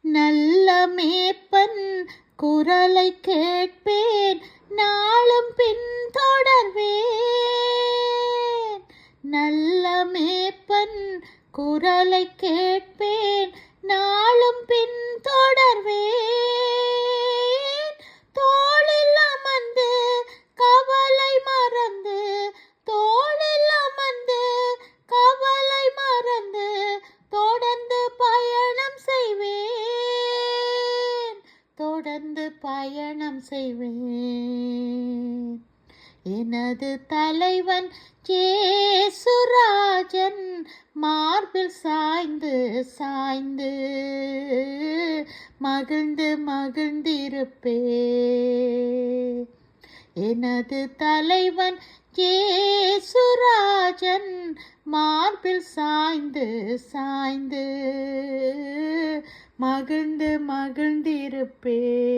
நல்ல மேய்ப்பன் குரலை கேட்பேன், நாளும் பின்தொடர்வேன். நல்ல மேய்ப்பன் குரலை கேட்பேன், நாளும் பின்தொடர்வேன். தோளில் அமர்ந்து கவலை மறந்து, தோளில் அமர்ந்து கவலை மறந்து தொடர்ந்து பயணம் செய்வேன், தொடர்ந்து பயணம் செய்வேன். எனது தலைவன் இயேசுராஜன் மார்பில் சாய்ந்து சாய்ந்து மகிழ்ந்து மகிழ்ந்திருப்பேன். எனது தலைவன் இயேசுராஜன் மார்பில் சாய்ந்து சாய்ந்து மகிழ்ந்து மகிழ்ந்திருப்பேன்.